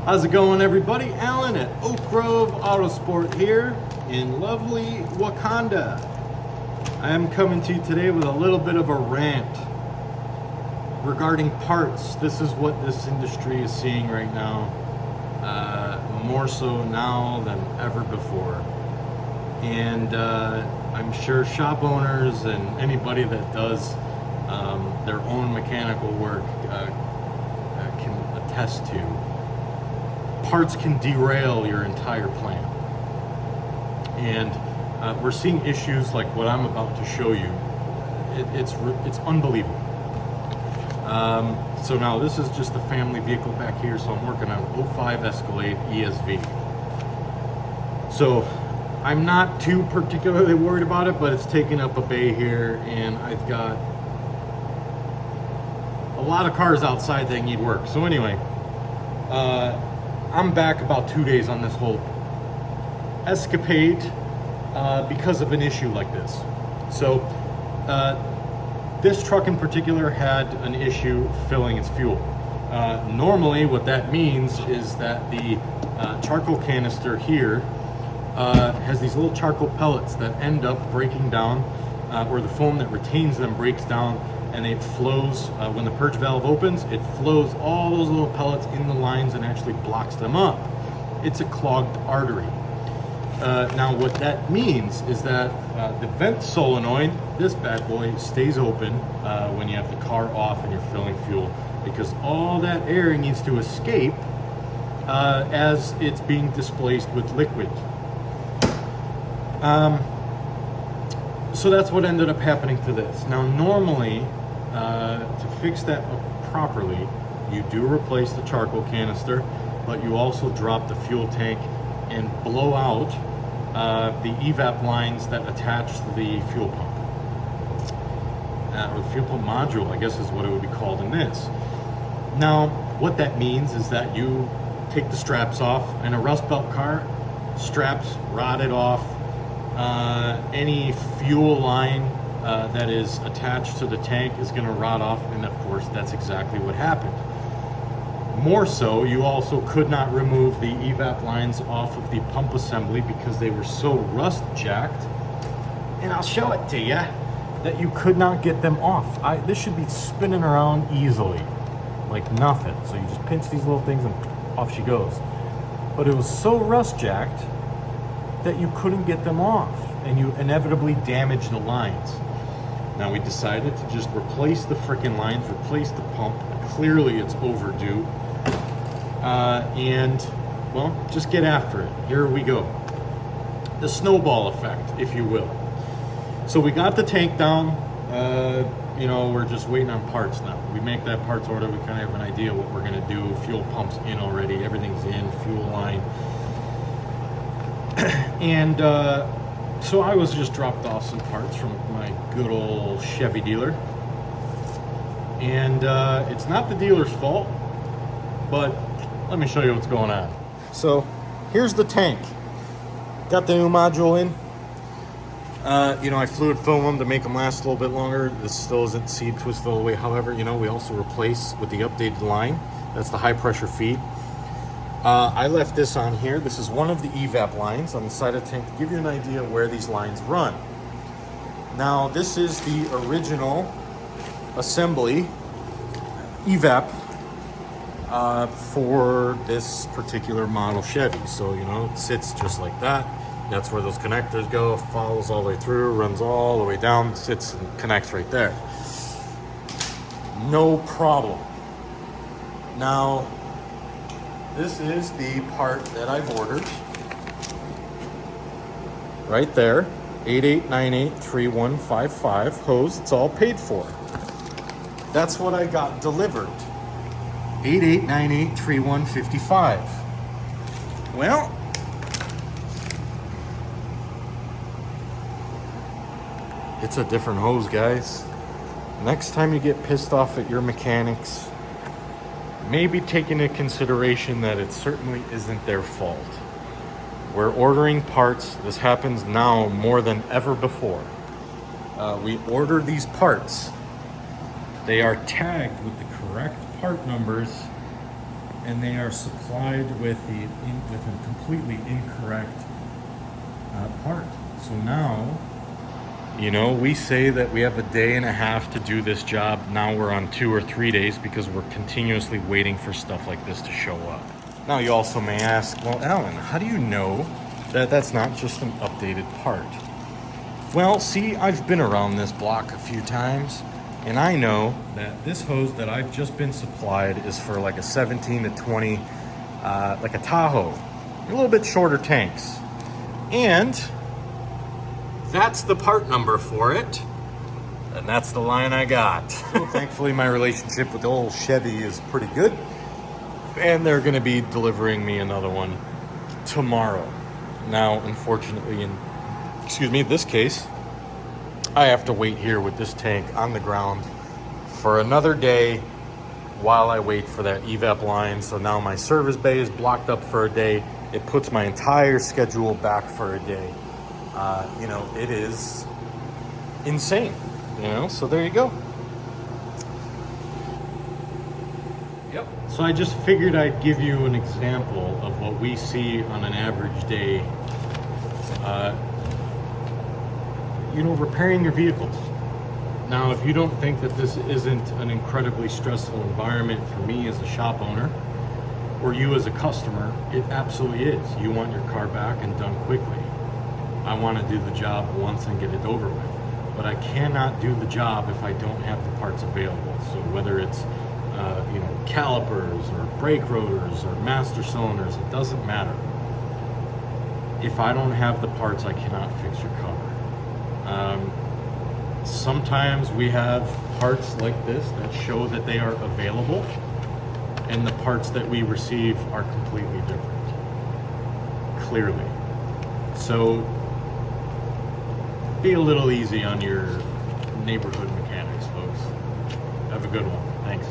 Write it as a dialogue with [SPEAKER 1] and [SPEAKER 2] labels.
[SPEAKER 1] How's it going, everybody? Alan at Grove Autosport here in lovely Wakanda. I am coming to you today with a little bit of a rant regarding parts. This is what this industry is seeing right now, more so now than ever before. And I'm sure shop owners and anybody that does their own mechanical work can attest to. Parts can derail your entire plan. And we're seeing issues like what I'm about to show you. It's unbelievable. So now this is just the family vehicle back here. So I'm working on 05 Escalade ESV. So I'm not too particularly worried about it, but it's taking up a bay here, and I've got a lot of cars outside that need work. So anyway, I'm back about 2 days on this whole escapade because of an issue like this. So this truck in particular had an issue filling its fuel. Normally what that means is that the charcoal canister here has these little charcoal pellets that end up breaking down, or the foam that retains them breaks down, and it flows, when the purge valve opens, it flows all those little pellets in the lines and actually blocks them up. It's a clogged artery. Now what that means is that the vent solenoid, this bad boy, stays open when you have the car off and you're filling fuel, because all that air needs to escape as it's being displaced with liquid. So that's what ended up happening to this. Now normally, to fix that up properly, you do replace the charcoal canister, but you also drop the fuel tank and blow out the evap lines that attach to the fuel pump. Or the fuel pump module, I guess is what it would be called in this. Now, what that means is that you take the straps off. In a Rust Belt car, straps rotted off. Any fuel line that is attached to the tank is going to rot off, and of course that's exactly what happened. More so, you also could not remove the evap lines off of the pump assembly because they were so rust jacked, and I'll show it to you, that you could not get them off. This should be spinning around easily like nothing. So you just pinch these little things and off she goes. But it was so rust jacked that you couldn't get them off, and you inevitably damaged the lines. Now we decided to just replace the frickin' lines, replace the pump. Clearly it's overdue. And well, just get after it. Here we go. The snowball effect, if you will. So we got the tank down. You know, we're just waiting on parts now. We make that parts order, we kind of have an idea what we're gonna do. Fuel pump's in already, everything's in, fuel line. And so I was just dropped off some parts from my good old Chevy dealer. And it's not the dealer's fault, but let me show you what's going on. So here's the tank. Got the new module in. You know, I fluid foam them to make them last a little bit longer. This still isn't seed twisted all the way. However, you know, we also replace with the updated line. That's the high pressure feed. I left this on here. This is one of the evap lines on the side of the tank to give you an idea of where these lines run. Now, this is the original assembly evap for this particular model Chevy. So, you know, it sits just like that. That's where those connectors go, follows all the way through, runs all the way down, sits and connects right there. No problem. Now, this is the part that I've ordered. Right there, 88983155 hose. It's all paid for. That's what I got delivered. 88983155. Well, it's a different hose, guys. Next time you get pissed off at your mechanics, maybe take into consideration that it certainly isn't their fault. We're ordering parts. This happens now more than ever before. We order these parts. They are tagged with the correct part numbers, and they are supplied with a completely incorrect part. So now, you know, we say that we have a day and a half to do this job. Now we're on 2 or 3 days because we're continuously waiting for stuff like this to show up. Now you also may ask, well, Alan, how do you know that that's not just an updated part? Well, see, I've been around this block a few times, and I know that this hose that I've just been supplied is for like a 17 to 20, like a Tahoe, a little bit shorter tanks. And that's the part number for it, and that's the line I got. So thankfully, my relationship with the old Chevy is pretty good, and they're gonna be delivering me another one tomorrow. Now, unfortunately, in this case, I have to wait here with this tank on the ground for another day while I wait for that evap line. So now my service bay is blocked up for a day. It puts my entire schedule back for a day. You know, it is insane, you know, so there you go. Yep. So I just figured I'd give you an example of what we see on an average day, you know, repairing your vehicles. Now, if you don't think that this isn't an incredibly stressful environment for me as a shop owner, or you as a customer, it absolutely is. You want your car back and done quickly. I want to do the job once and get it over with. But I cannot do the job if I don't have the parts available. So whether it's you know, calipers or brake rotors or master cylinders, it doesn't matter. If I don't have the parts, I cannot fix your car. Sometimes we have parts like this that show that they are available, and the parts that we receive are completely different, clearly. So be a little easy on your neighborhood mechanics, folks. Have a good one. Thanks.